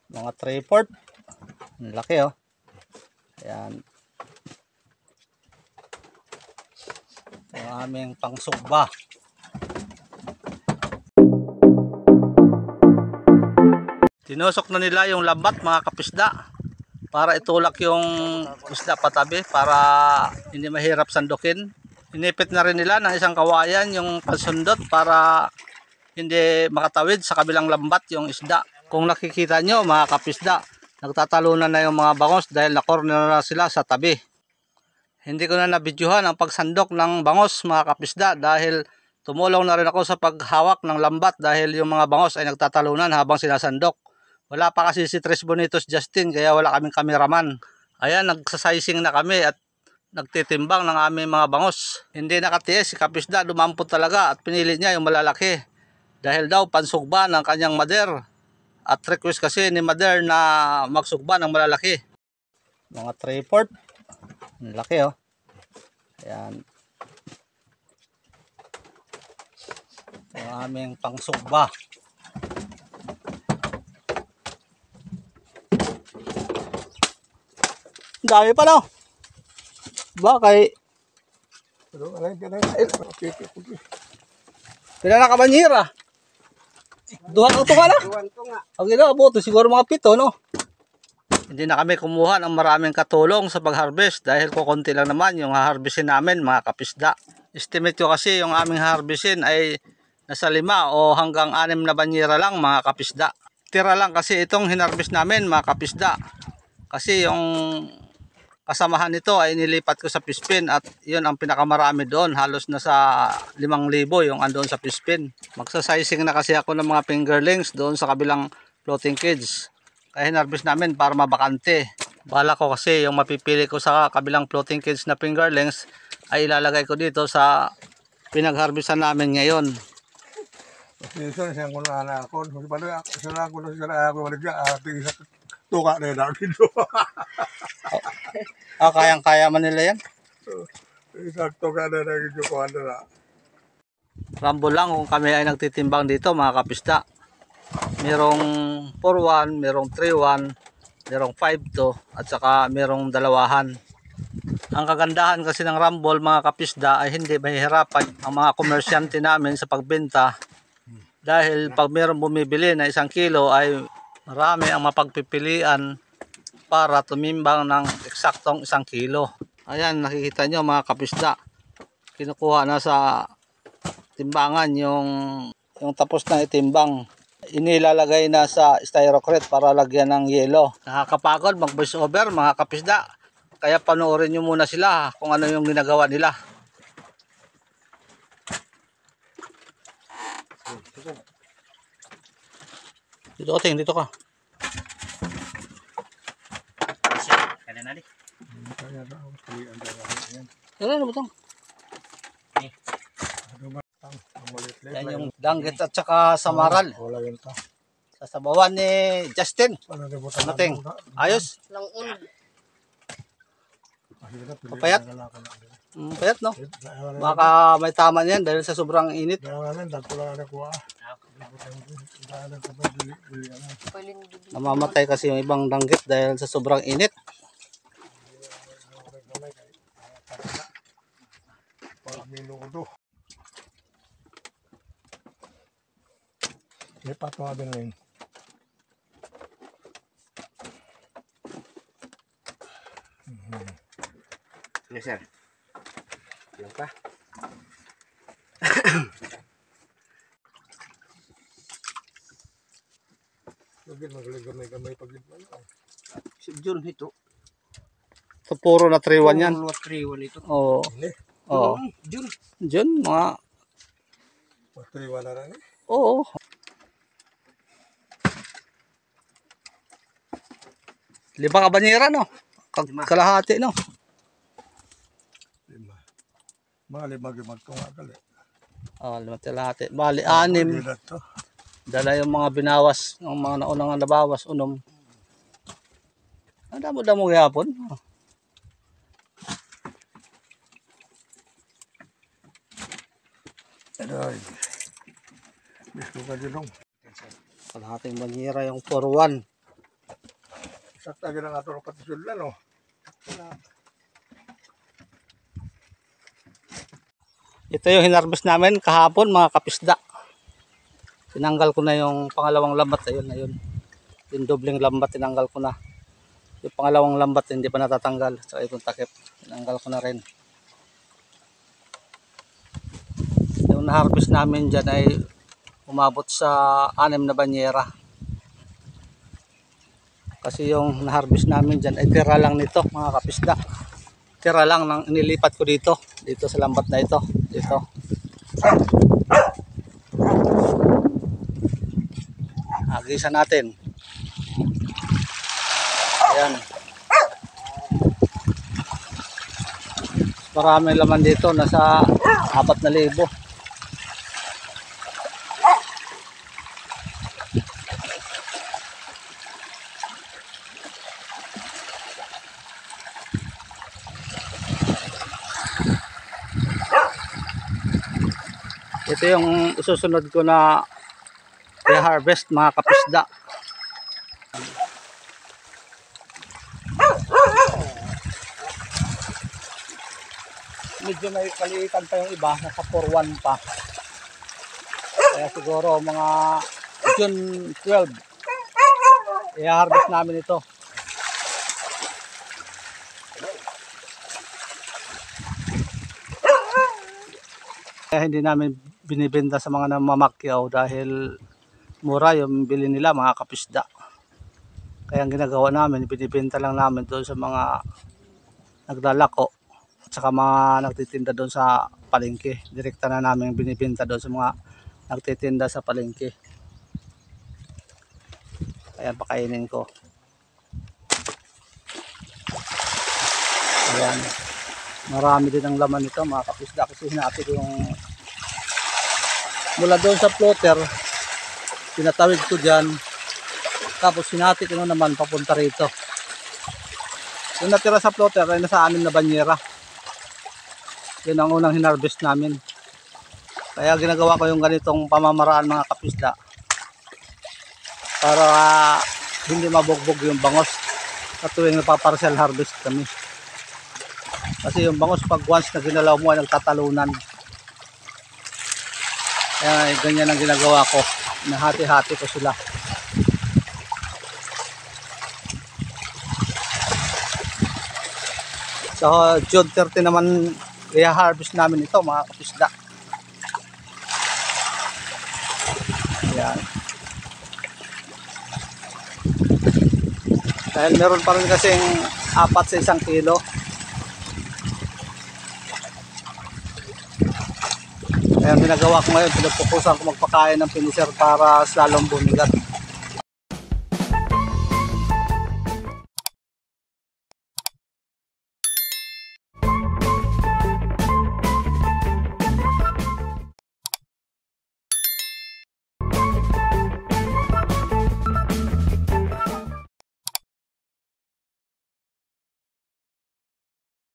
Mga 3/4. Ang laki oh. Ayan. Ang aming pangsugba. Tinusok na nila yung lambat mga kapisda para itulak yung isda patabi para hindi mahirap sandukin. Inipit na rin nila ng isang kawayan yung pansundot para hindi makatawid sa kabilang lambat yung isda. Kung nakikita nyo mga kapisda, nagtatalunan na yung mga bangos dahil na-corner na sila sa tabi. Hindi ko na nabidyohan ang pagsandok ng bangos mga kapisda dahil tumulong na rin ako sa paghawak ng lambat dahil yung mga bangos ay nagtatalunan habang sinasandok. Wala pa kasi si Tres Bonitos Justin kaya wala kaming kameraman. Ayan, nagsasizing na kami at nagtitimbang ng aming mga bangos. Hindi nakatiis si kapisda, dumampot talaga at pinili niya yung malalaki. Dahil daw pansugba ng kanyang mother. At request kasi ni mother na magsugba ng malalaki. Mga 3/4. Ang laki oh. Ayan. Ang aming pangsugba. Ang dami pa no. Bakay. Pila na kabanyera. Duha ka ito ka na? Ang inaabot, siguro mga 7, no? Hindi na kami kumuha ng maraming katulong sa pag-harvest dahil kukunti lang naman yung harvestin namin mga kapisda. Estimate ko kasi yung aming harvestin ay nasa 5 o hanggang 6 na banyera lang mga kapisda. Tira lang kasi itong hinarvest namin mga kapisda. Kasi yung kasamahan nito ay nilipat ko sa Pispin at yun ang pinakamarami doon. Halos nasa 5,000 yung andoon sa Pispin. Magsasizing na kasi ako ng mga fingerlings doon sa kabilang floating cage. Kaya hinarvest namin para mabakante. Bala ko kasi yung mapipili ko sa kabilang floating cage na fingerlings ay ilalagay ko dito sa pinagharvestan namin ngayon. Tuka na yun namin doon. Kayang-kaya man nila yan. Isang tuka na namin doon. Rambo lang kung kami ay nagtitimbang dito mga kapisda. Merong 4-1, merong 3-1, merong 5-2 at saka merong 2-han. Ang kagandahan kasi ng Rumble mga kapisda ay hindi mahihirapan ang mga komersyante namin sa pagbenta dahil pag merong bumibili na 1 kilo ay marami ang mapagpipilian para tumimbang ng eksaktong 1 kilo. Ayan, nakikita nyo mga kapisda. Kinukuha na sa timbangan yung tapos na itimbang. Inilalagay na sa styrocrate para lagyan ng yelo. Nakakapagod mag voice over mga kapisda. Kaya panoorin nyo muna sila kung ano yung ginagawa nila. Dito Oting, dito ka. Ano na butang? Yan yung danggit at saka samaral. Sasabawan ni Justin. Nating. Ayos? Papayat? Payat no? Baka may tama niyan dahil sa sobrang init. Namamatay kasi yung ibang danggit dahil sa sobrang init. Lipat mo din rin. Yes, sir. Yan pa. Lagyan magaling-gamay paglit mo. Si Jun ito. So puro na 3-1 yan. Puro 3-1 ito. Oo. Oo. Jun. Diyan mga 3-1 na rin. oo. Lima ka banyera no? Kalahati no? Mga limag-limag ko nga gali. Oh, lima kalahati. Bali 6. Dala yung mga binawas, yung mga naunang nabawas, unom. Ang damo-damo yapon. Ay. Bisko ka dyan. Kalahating banyera yung 4-1. Tatagin ang ato ng patisullan, no? Ito yung hinarvest namin kahapon mga kapisda. Tinanggal ko na yung pangalawang lambat. Ayun. Yung dobleng lambat tinanggal ko na. Yung pangalawang lambat hindi pa natatanggal. So itong takip tinanggal ko na rin. Yung na-harvest namin dyan ay umabot sa 6 na banyera. Kasi yung na-harvest namin dyan ay tira lang nito mga kapisda. Tira lang nang inilipat ko dito sa lambat na ito. Dito. Agisan natin. Ayan. Marami laman dito. Nasa 4,000. Ito yung susunod ko na i-harvest mga kapisda. Medyo may kaliitan pa yung iba, nasa 4-1 pa. Kaya siguro mga June 12 i-harvest namin ito. Kaya hindi namin binibenta sa mga namamakyaw dahil mura yung bili nila mga kapisda. Kaya ang ginagawa namin, binibenta lang namin doon sa mga naglalako at saka mga nagtitinda doon sa palengke. Direkta na namin binibenta doon sa mga nagtitinda sa palengke. Ayan, pakainin ko. Ayan. Marami din ang laman nito mga kapisda kasi hinati ko yung mula doon sa floater, pinatawid ko dyan, tapos hinati ko naman papunta rito. Yung natira sa floater ay nasa 6 na banyera. Yun ang unang hinarvest namin. Kaya ginagawa ko yung ganitong pamamaraan mga kapisda para hindi mabugbog yung bangos sa tuwing napaparcel harvest kami. Kasi yung bangos pag once na ginalaw mo ay nagtatalunan. Kaya ganyan ang ginagawa ko. Nahati-hati ko sila. So June 30 naman i-harvest namin ito mga kapisda. Ayan. Dahil meron pa rin kasing 4 sa 1 kilo. Kaya ang ginagawa ko ngayon, pinupukusan ko magpakain ng finisher para lalong bumigat.